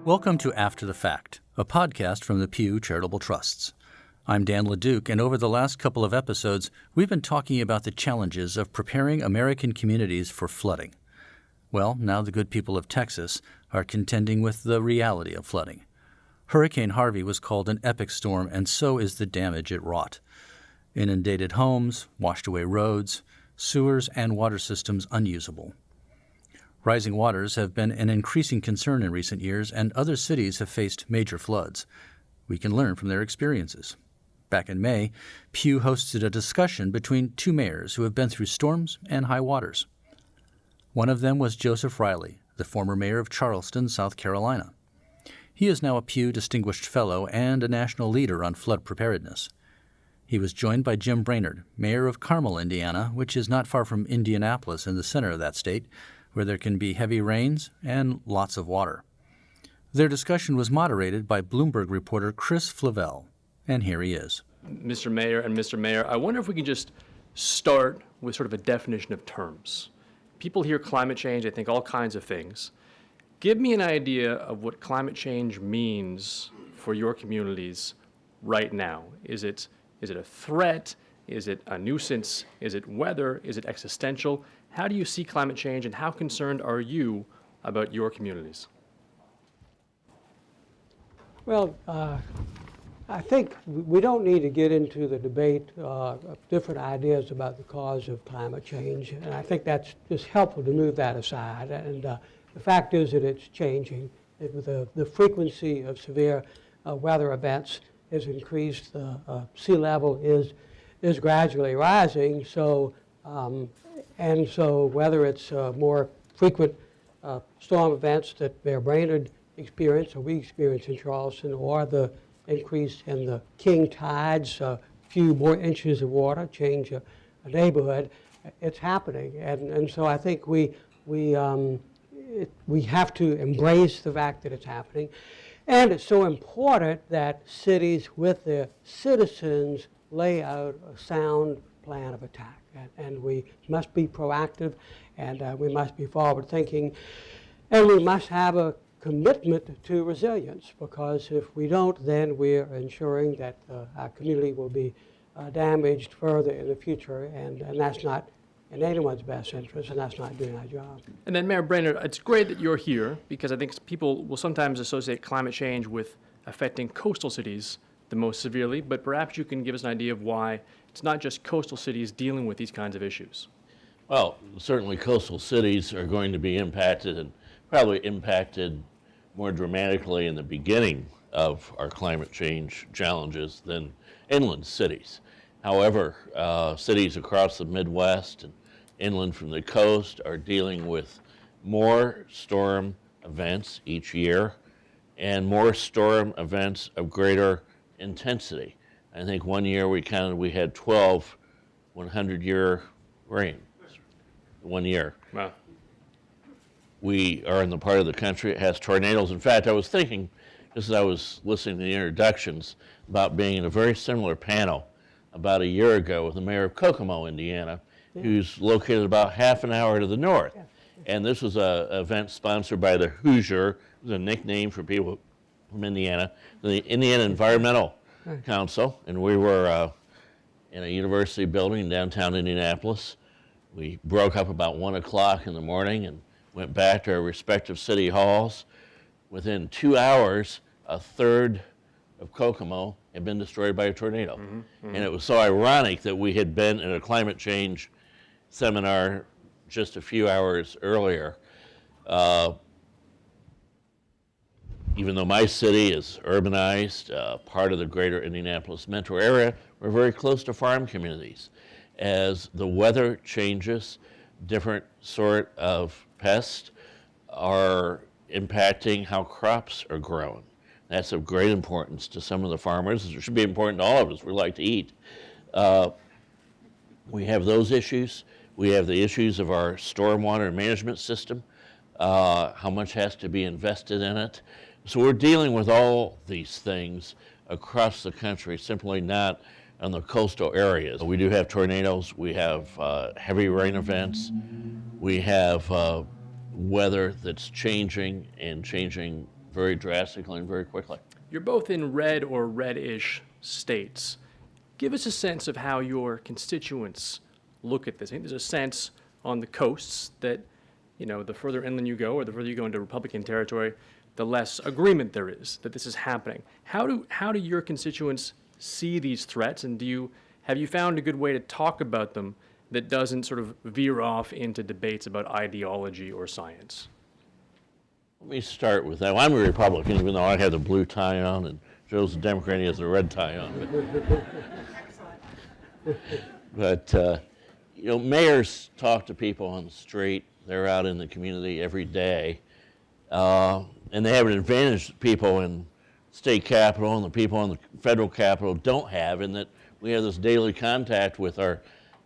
Welcome to After the Fact, a podcast from the Pew Charitable Trusts. I'm Dan LeDuc, and over the last couple of episodes, we've been talking about the challenges of preparing American communities for flooding. Well, now the good people of Texas are contending with the reality of flooding. Hurricane Harvey was called an epic storm, and so is the damage it wrought. Inundated homes, washed away roads, sewers and water systems unusable. Rising waters have been an increasing concern in recent years, and other cities have faced major floods. We can learn from their experiences. Back in May, Pew hosted a discussion between two mayors who have been through storms and high waters. One of them was Joseph Riley, the former mayor of Charleston, South Carolina. He is now a Pew Distinguished Fellow and a national leader on flood preparedness. He was joined by Jim Brainerd, mayor of Carmel, Indiana, which is not far from Indianapolis in the center of that state, where there can be heavy rains and lots of water. Their discussion was moderated by Bloomberg reporter Chris Flavelle, and here he is. Mr. Mayor and Mr. Mayor, I wonder if we can just start with sort of a definition of terms. People hear climate change, they think all kinds of things. Give me an idea of what climate change means for your communities right now. Is it a threat? Is it a nuisance? Is it weather? Is it existential? How do you see climate change, and how concerned are you about your communities? Well, I think we don't need to get into the debate of different ideas about the cause of climate change, and I think that's just helpful to move that aside. And the fact is that it's changing. The frequency of severe weather events has increased. The sea level is gradually rising. So whether it's more frequent storm events that Mayor Brainerd experienced or we experienced in Charleston, or the increase in the king tides, a few more inches of water change a neighborhood, it's happening. And so I think we have to embrace the fact that it's happening. And it's so important that cities with their citizens lay out a sound plan of attack. And we must be proactive, and we must be forward-thinking, and we must have a commitment to resilience, because if we don't, then we're ensuring that our community will be damaged further in the future, and that's not in anyone's best interest, and that's not doing our job. And then, Mayor Brainerd, it's great that you're here, because I think people will sometimes associate climate change with affecting coastal cities the most severely, but perhaps you can give us an idea of why it's not just coastal cities dealing with these kinds of issues. Well, certainly coastal cities are going to be impacted, and probably impacted more dramatically in the beginning of our climate change challenges than inland cities. However, cities across the Midwest and inland from the coast are dealing with more storm events each year, and more storm events of greater intensity. I think one year we had 12 100-year rains. 1 year. Wow. We are in the part of the country that has tornadoes. In fact, I was thinking, just as I was listening to the introductions, about being in a very similar panel about a year ago with the mayor of Kokomo, Indiana, who's located about half an hour to the north. Yeah. And this was an event sponsored by the Hoosier, it was a nickname for people from Indiana, the Indiana Environmental Council, and we were in a university building in downtown Indianapolis. We broke up about 1 o'clock in the morning and went back to our respective city halls. Within 2 hours, a third of Kokomo had been destroyed by a tornado. Mm-hmm, mm-hmm. And it was so ironic that we had been in a climate change seminar just a few hours earlier. Even though my city is urbanized, part of the greater Indianapolis metro area, we're very close to farm communities. As the weather changes, different sort of pests are impacting how crops are grown. That's of great importance to some of the farmers. It should be important to all of us. We like to eat. We have those issues. We have the issues of our stormwater management system, how much has to be invested in it. So we're dealing with all these things across the country, simply not on the coastal areas. We do have tornadoes, we have heavy rain events, we have weather that's changing and changing very drastically and very quickly. You're both in red or reddish states. Give us a sense of how your constituents look at this. I think there's a sense on the coasts that, the further inland you go or the further you go into Republican territory, the less agreement there is that this is happening. How do your constituents see these threats, and have you found a good way to talk about them that doesn't sort of veer off into debates about ideology or science? Let me start with that. Well, I'm a Republican, even though I have the blue tie on, and Joe's a Democrat, and he has the red tie on. But mayors talk to people on the street. They're out in the community every day. And they have an advantage that people in state capitol and the people in the federal capitol don't have, in that we have this daily contact with our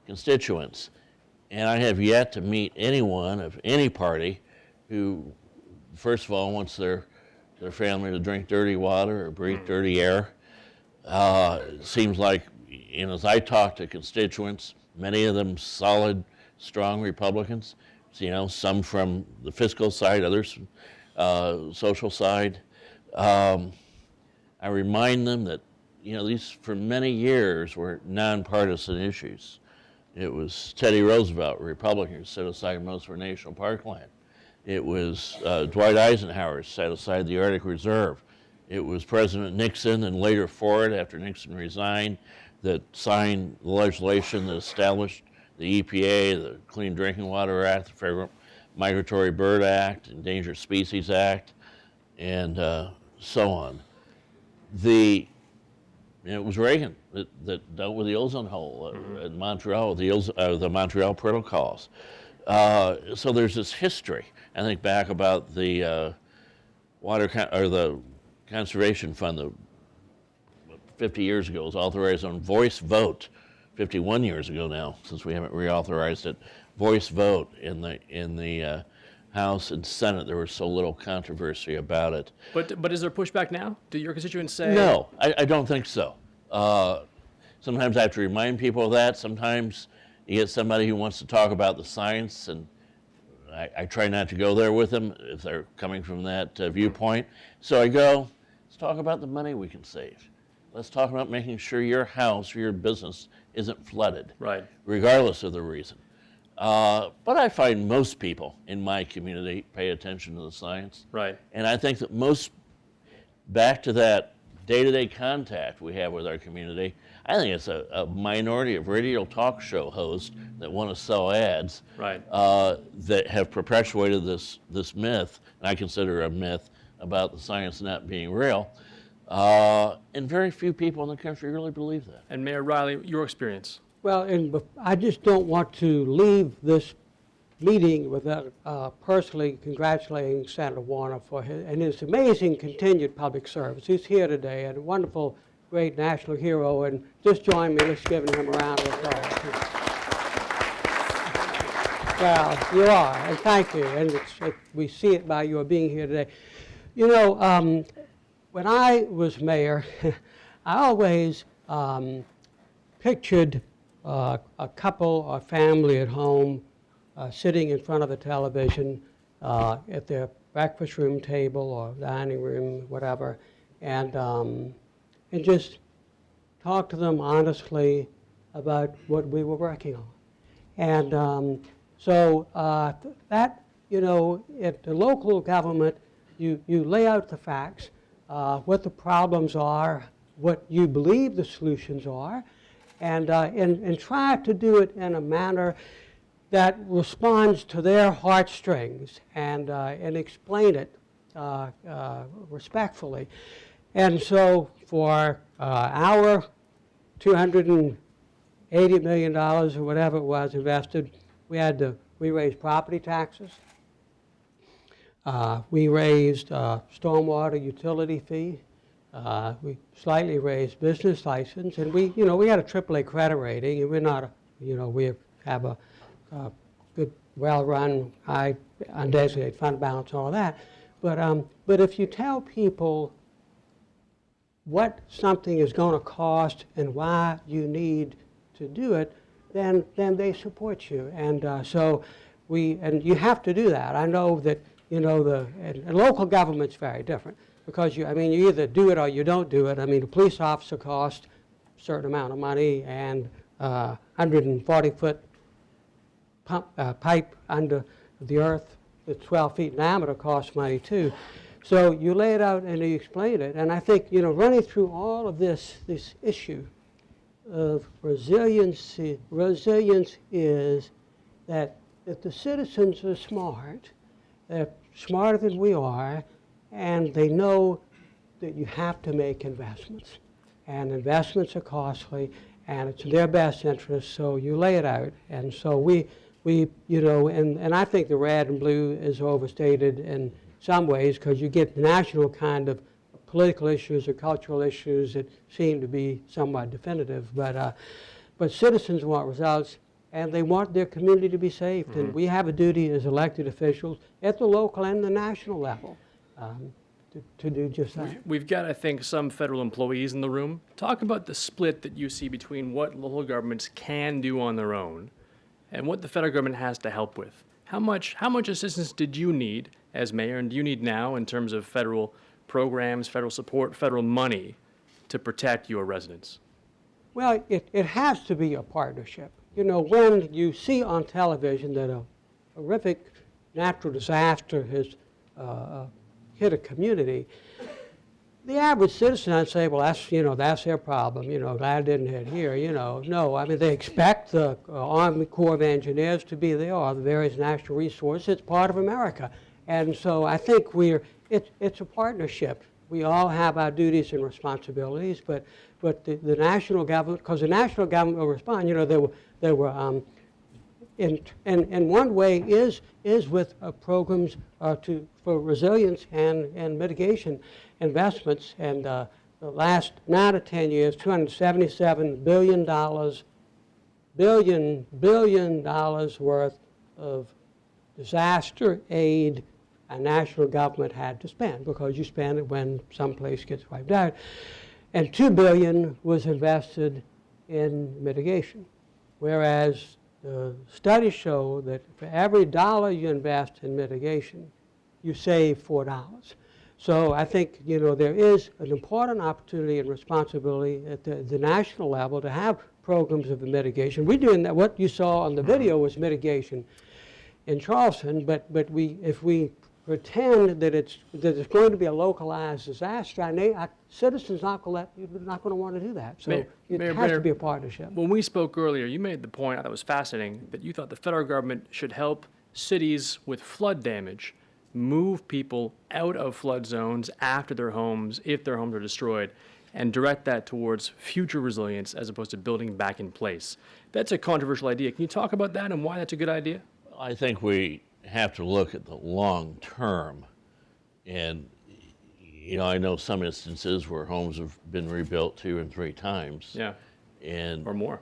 constituents. And I have yet to meet anyone of any party who, first of all, wants their family to drink dirty water or breathe dirty air. It seems like, as I talk to constituents, many of them solid, strong Republicans, some from the fiscal side, others from social side. I remind them that, these for many years were nonpartisan issues. It was Teddy Roosevelt, a Republican, who set aside most of our national parkland. It was Dwight Eisenhower set aside the Arctic Reserve. It was President Nixon and later Ford, after Nixon resigned, that signed the legislation that established the EPA, the Clean Drinking Water Act, the Federal Migratory Bird Act, Endangered Species Act, and so on. It was Reagan that dealt with the ozone hole in Montreal, the Montreal Protocols. So there's this history. I think back about the the Conservation Fund that 50 years ago was authorized on voice vote, 51 years ago now, since we haven't reauthorized it, voice vote in the House and Senate. There was so little controversy about it. But is there pushback now? Do your constituents say? No, I don't think so. Sometimes I have to remind people of that. Sometimes you get somebody who wants to talk about the science, and I try not to go there with them if they're coming from that viewpoint. So I go, let's talk about the money we can save. Let's talk about making sure your house or your business isn't flooded, right, regardless of the reason. But I find most people in my community pay attention to the science. Right. And I think that back to that day-to-day contact we have with our community, I think it's a minority of radio talk show hosts that want to sell ads, right, that have perpetuated this myth, and I consider a myth, about the science not being real. And very few people in the country really believe that. And Mayor Riley, your experience? Well, and I just don't want to leave this meeting without personally congratulating Senator Warner for his amazing continued public service. He's here today, and a wonderful, great national hero, and just join me in giving him a round of applause. Well, you are, and thank you, and we see it by your being here today. When I was mayor, I always pictured a couple or family at home sitting in front of the television at their breakfast room table or dining room, whatever, and just talk to them honestly about what we were working on. And so that, at the local government, you lay out the facts, what the problems are, what you believe the solutions are, and try to do it in a manner that responds to their heartstrings and explain it respectfully. And so for our $280 million or whatever it was invested, we raised property taxes. We raised stormwater utility fee. We slightly raised business license, and we had a AAA credit rating, and we're not, we have a good, well-run, high undesignated fund balance, and all that. But if you tell people what something is going to cost and why you need to do it, then they support you, and so and you have to do that. I know that and local government's very different because you either do it or you don't do it. A police officer costs a certain amount of money, and 140-foot pipe under the earth that's 12 feet in diameter costs money too. So you lay it out and you explain it. And I think, running through all of this issue of resilience is that if the citizens are smart, they're smarter than we are, and they know that you have to make investments. And investments are costly, and it's in their best interest, so you lay it out. And so we and I think the red and blue is overstated in some ways because you get the national kind of political issues or cultural issues that seem to be somewhat definitive. But citizens want results, and they want their community to be safe. Mm-hmm. And we have a duty as elected officials at the local and the national level to do just that. We've got, I think, some federal employees in the room. Talk about the split that you see between what local governments can do on their own and what the federal government has to help with. How much assistance did you need as mayor, and do you need now in terms of federal programs, federal support, federal money to protect your residents? Well, it has to be a partnership. When you see on television that a horrific natural disaster has hit a community, the average citizen, I'd say, well, that's their problem. Glad it didn't hit here. No, they expect the Army Corps of Engineers to be there, or the various national resources. It's part of America, and so I think it's a partnership. We all have our duties and responsibilities, but the national government, because the national government will respond. There were in one way is with programs for resilience and mitigation investments, and the last 9 to 10 years, $277 billion worth of disaster aid a national government had to spend, because you spend it when some place gets wiped out, and $2 billion was invested in mitigation, whereas the studies show that for every dollar you invest in mitigation, you save $4. So I think there is an important opportunity and responsibility at the national level to have programs of mitigation. We're doing that. What you saw on the video was mitigation in Charleston, but if we pretend that it's going to be a localized disaster, citizens not going to want to do that. So it has to be a partnership. When we spoke earlier, you made the point that was fascinating, that you thought the federal government should help cities with flood damage move people out of flood zones after their homes, if their homes are destroyed, and direct that towards future resilience as opposed to building back in place. That's a controversial idea. Can you talk about that and why that's a good idea? I think we have to look at the long term. And, I know some instances where homes have been rebuilt 2 and 3 times. Yeah. Or more.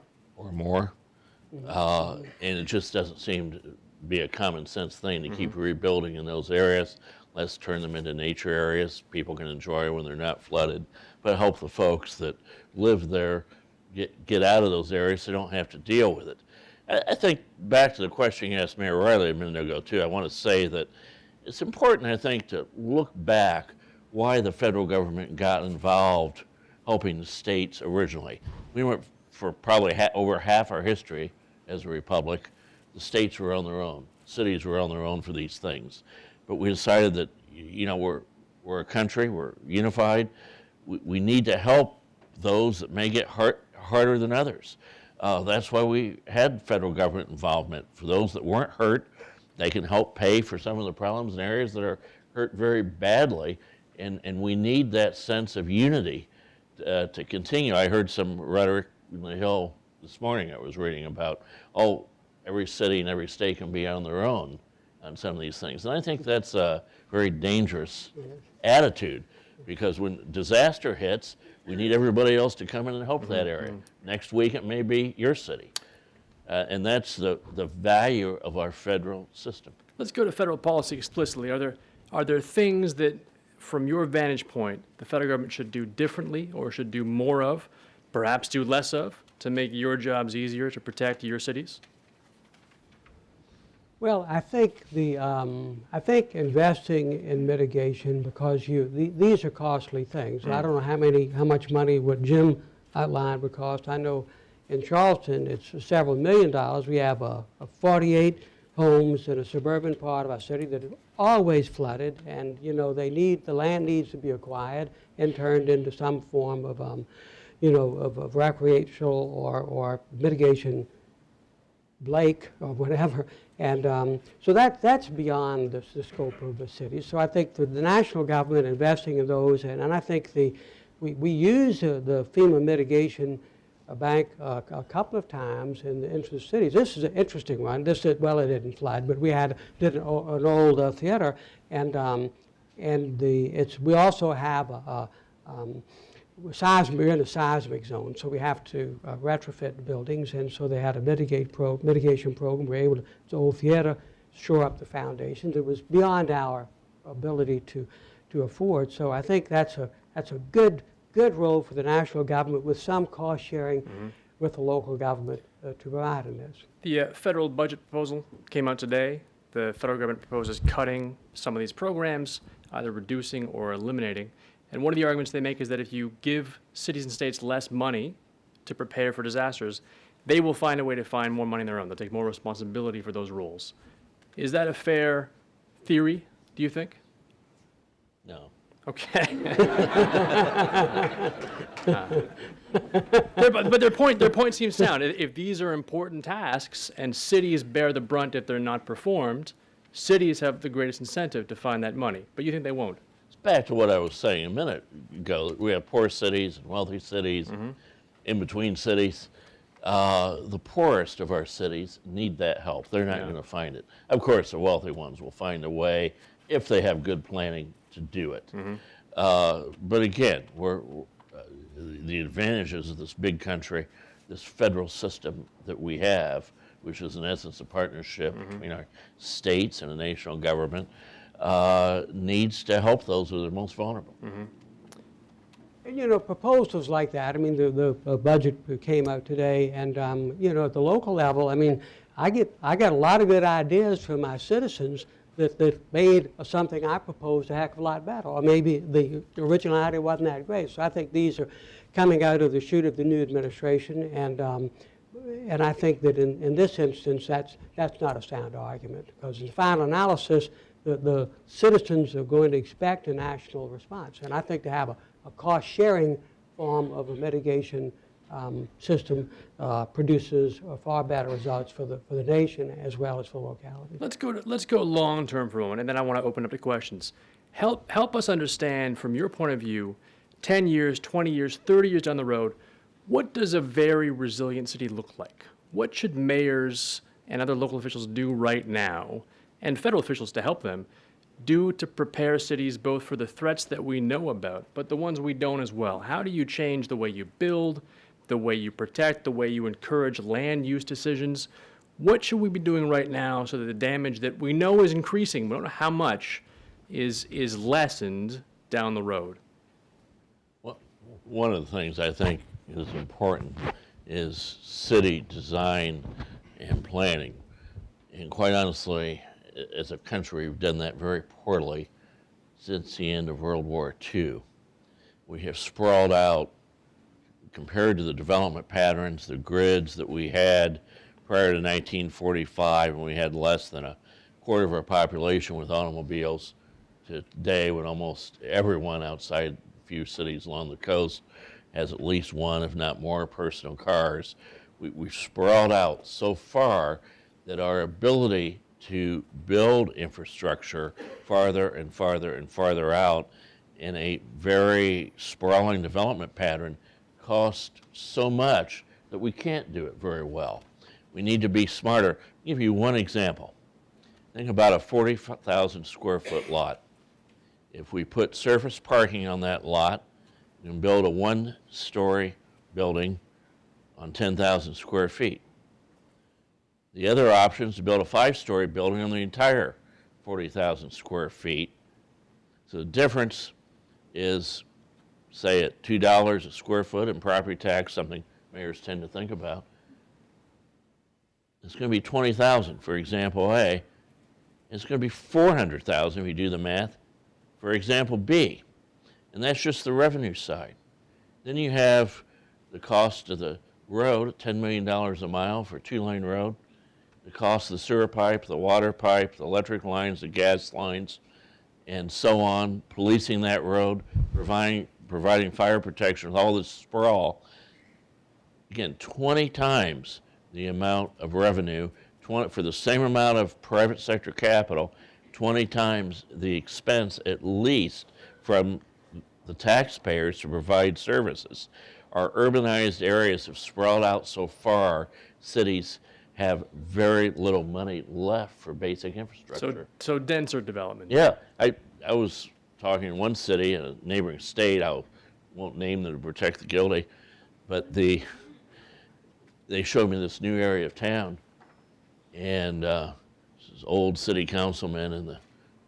And it just doesn't seem to be a common sense thing to keep rebuilding in those areas. Let's turn them into nature areas people can enjoy when they're not flooded, but help the folks that live there get out of those areas so they don't have to deal with it. I think back to the question you asked Mayor Riley a minute ago too, I want to say that it's important, I think, to look back why the federal government got involved helping the states originally. We went for probably over half our history as a republic. The states were on their own. Cities were on their own for these things. But we decided that, we're a country, we're unified. We need to help those that may get harder than others. That's why we had federal government involvement. For those that weren't hurt, they can help pay for some of the problems in areas that are hurt very badly. And we need that sense of unity to continue. I heard some rhetoric in the Hill this morning I was reading about, every city and every state can be on their own on some of these things. And I think that's a very dangerous attitude, because when disaster hits, we need everybody else to come in and help that area. Next week it may be your city. And that's the value of our federal system. Let's go to federal policy explicitly. Are there things that, from your vantage point, the federal government should do differently or should do more of, perhaps do less of, to make your jobs easier to protect your cities? Well, I think investing in mitigation, because these are costly things. I don't know how much money what Jim outlined would cost. I know in Charleston it's several $1 million. We have 48 homes in a suburban part of our city that are always flooded, and the land needs to be acquired and turned into some form of of recreational or mitigation lake or whatever. And so that's beyond the scope of the city. So I think the national government investing in those, and I think we use the FEMA mitigation bank a couple of times in the interest cities. This is an interesting one. It didn't flood, but we did an old theater, and we also have we're in a seismic zone, so we have to retrofit buildings, and so they had a mitigation program. We were able to, the old theater, shore up the foundations. It was beyond our ability to afford. So I think that's a good role for the national government, with some cost sharing with the local government to provide in this. The federal budget proposal came out today. The federal government proposes cutting some of these programs, either reducing or eliminating. And one of the arguments they make is that if you give cities and states less money to prepare for disasters, they will find a way to find more money on their own. They'll take more responsibility for those roles. Is that a fair theory, do you think? No. Okay. But their point seems sound. If these are important tasks and cities bear the brunt if they're not performed, cities have the greatest incentive to find that money. But you think they won't? Back to what I was saying a minute ago, we have poor cities and wealthy cities, in between cities. The poorest of our cities need that help. They're not going to find it. Of course, the wealthy ones will find a way if they have good planning to do it. But again, the advantages of this big country, this federal system that we have, which is in essence a partnership between our states and the national government, needs to help those who are the most vulnerable. And, proposals like that, I mean, the budget came out today, and, at the local level, I mean, I got a lot of good ideas from my citizens that made something I proposed a heck of a lot better, or maybe the original idea wasn't that great. So I think these are coming out of the chute of the new administration, and I think that in this instance, that's not a sound argument, because in the final analysis, the citizens are going to expect a national response. And I think to have a cost-sharing form of a mitigation system produces far better results for the nation as well as for localities. Let's go long-term for a moment, and then I want to open up to questions. Help us understand, from your point of view, 10 years, 20 years, 30 years down the road, what does a very resilient city look like? What should mayors and other local officials do right now, and federal officials to help them, do to prepare cities both for the threats that we know about, but the ones we don't as well? How do you change the way you build, the way you protect, the way you encourage land use decisions? What should we be doing right now so that the damage that we know is increasing, we don't know how much, is lessened down the road? Well, one of the things I think is important is city design and planning. And quite honestly, as a country, we've done that very poorly since the end of World War II. We have sprawled out compared to the development patterns, the grids that we had prior to 1945, when we had less than a quarter of our population with automobiles, to today when almost everyone outside a few cities along the coast has at least one, if not more, personal cars. We've sprawled out so far that our ability to build infrastructure farther and farther and farther out in a very sprawling development pattern costs so much that we can't do it very well. We need to be smarter. I'll give you one example. Think about a 40,000 square foot lot. If we put surface parking on that lot and build a one-story building on 10,000 square feet, the other option is to build a 5-story building on the entire 40,000 square feet. So the difference is, say, at $2 a square foot in property tax, something mayors tend to think about. It's going to be $20,000 for example A, It's going to be 400,000 if you do the math for example B. And that's just the revenue side. Then you have the cost of the road, $10 million a mile for a 2-lane road, the cost of the sewer pipe, the water pipe, the electric lines, the gas lines, and so on, policing that road, providing fire protection with all this sprawl. Again, 20 times the amount of revenue, for the same amount of private sector capital, 20 times the expense at least from the taxpayers to provide services. Our urbanized areas have sprawled out so far, cities have very little money left for basic infrastructure. So denser development. Yeah, I was talking in one city in a neighboring state, I won't name them to protect the guilty, but they showed me this new area of town, and this old city councilman in the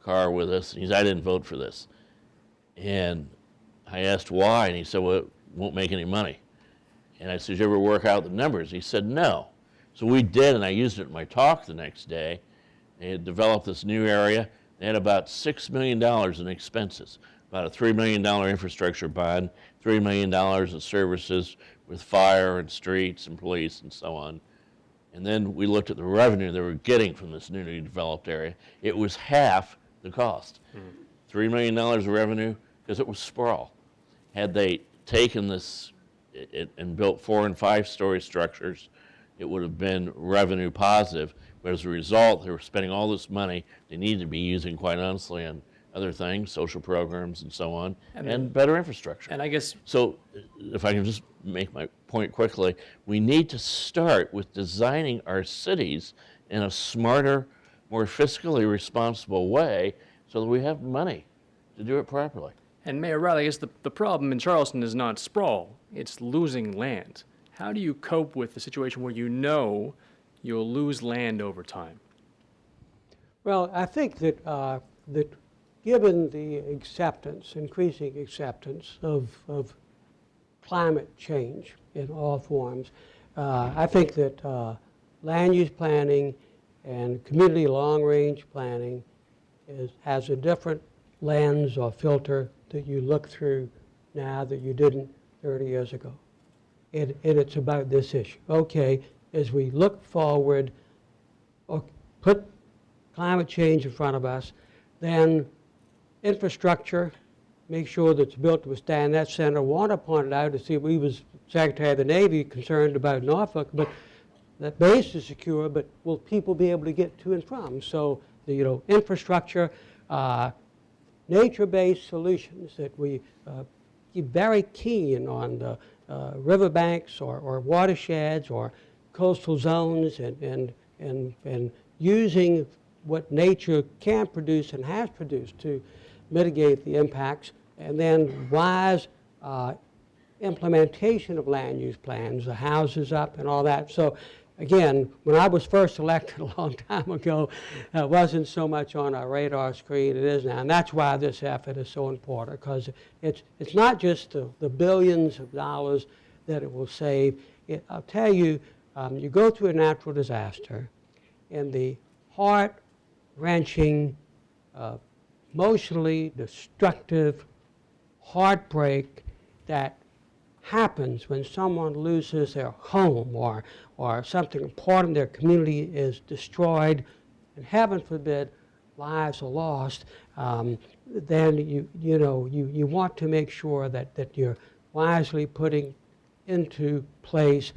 car with us, and he said, I didn't vote for this. And I asked why, and he said, well, it won't make any money. And I said, did you ever work out the numbers? He said, no. So we did, and I used it in my talk the next day. They had developed this new area. They had about $6 million in expenses, about a $3 million infrastructure bond, $3 million in services with fire and streets and police and so on. And then we looked at the revenue they were getting from this newly developed area. It was half the cost. $3 million of revenue because it was sprawl. Had they taken this and built 4- and 5-story structures, it would have been revenue positive. But as a result, they were spending all this money they needed to be using, quite honestly, on other things, social programs and so on, and better infrastructure. And I guess, so if I can just make my point quickly, we need to start with designing our cities in a smarter, more fiscally responsible way so that we have money to do it properly. and Mayor Riley, I guess the problem in Charleston is not sprawl, it's losing land. How do you cope with the situation where you know you'll lose land over time? Well, I think that given the acceptance, increasing acceptance of climate change in all forms, I think that land use planning and community long-range planning has a different lens or filter that you look through now that you didn't 30 years ago. And it's about this issue. Okay, as we look forward, or put climate change in front of us, then infrastructure, make sure that it's built to withstand that. Senator Warner pointed out, to see, we was Secretary of the Navy concerned about Norfolk, but that base is secure, but will people be able to get to and from? So, infrastructure, nature-based solutions that we keep very keen on the riverbanks or watersheds or coastal zones and using what nature can produce and has produced to mitigate the impacts, and then wise implementation of land use plans, the houses up and all that. So again, when I was first elected a long time ago, it wasn't so much on our radar screen. It is now, and that's why this effort is so important, because it's not just the billions of dollars that it will save. I'll tell you, you go through a natural disaster, and the heart-wrenching, emotionally destructive heartbreak that happens when someone loses their home or something important in their community is destroyed, and heaven forbid lives are lost, then you want to make sure that you're wisely putting into place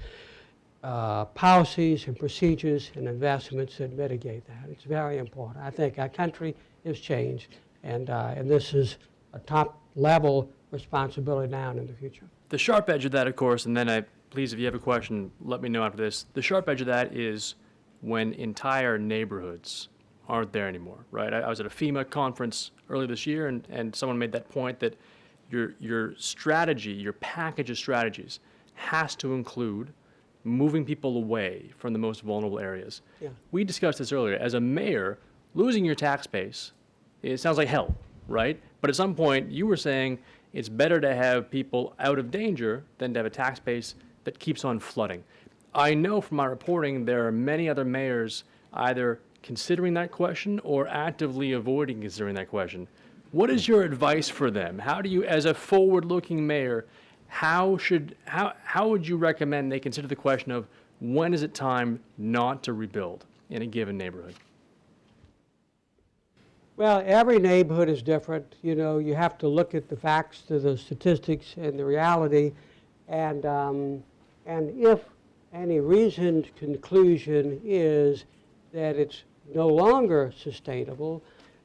policies and procedures and investments that mitigate that. It's very important. I think our country has changed, and this is a top-level responsibility now and in the future. The sharp edge of that, of course, and then please, if you have a question, let me know after this. The sharp edge of that is when entire neighborhoods aren't there anymore, right? I was at a FEMA conference earlier this year, and someone made that point that your strategy, your package of strategies, has to include moving people away from the most vulnerable areas. Yeah. We discussed this earlier. As a mayor, losing your tax base, it sounds like hell, right? But at some point, you were saying it's better to have people out of danger than to have a tax base that keeps on flooding. I know from my reporting there are many other mayors either considering that question or actively avoiding considering that question. What is your advice for them? How do you, as a forward-looking mayor, how would you recommend they consider the question of when is it time not to rebuild in a given neighborhood? Well, every neighborhood is different. You know, you have to look at the facts, to the statistics, and the reality. And if any reasoned conclusion is that it's no longer sustainable,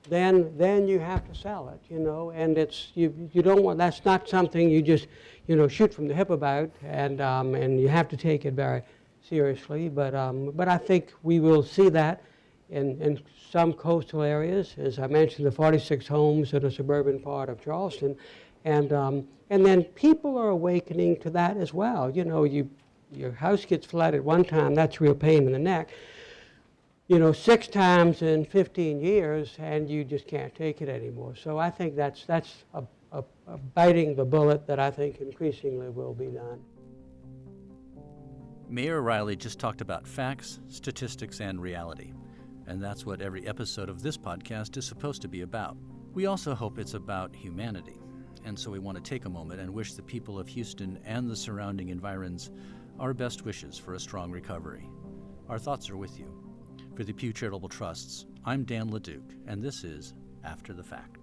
then you have to sell it, you know. And it's you don't want, that's not something you just, you know, shoot from the hip about, and you have to take it very seriously. But I think we will see that in some coastal areas, as I mentioned, the 46 homes in a suburban part of Charleston, and then people are awakening to that as well. You know, your house gets flooded one time, that's a real pain in the neck. You know, 6 times in 15 years, and you just can't take it anymore. So I think that's a biting the bullet that I think increasingly will be done. Mayor Riley just talked about facts, statistics, and reality. And that's what every episode of this podcast is supposed to be about. We also hope it's about humanity. And so we want to take a moment and wish the people of Houston and the surrounding environs our best wishes for a strong recovery. Our thoughts are with you. For the Pew Charitable Trusts, I'm Dan LeDuc, and this is After the Fact.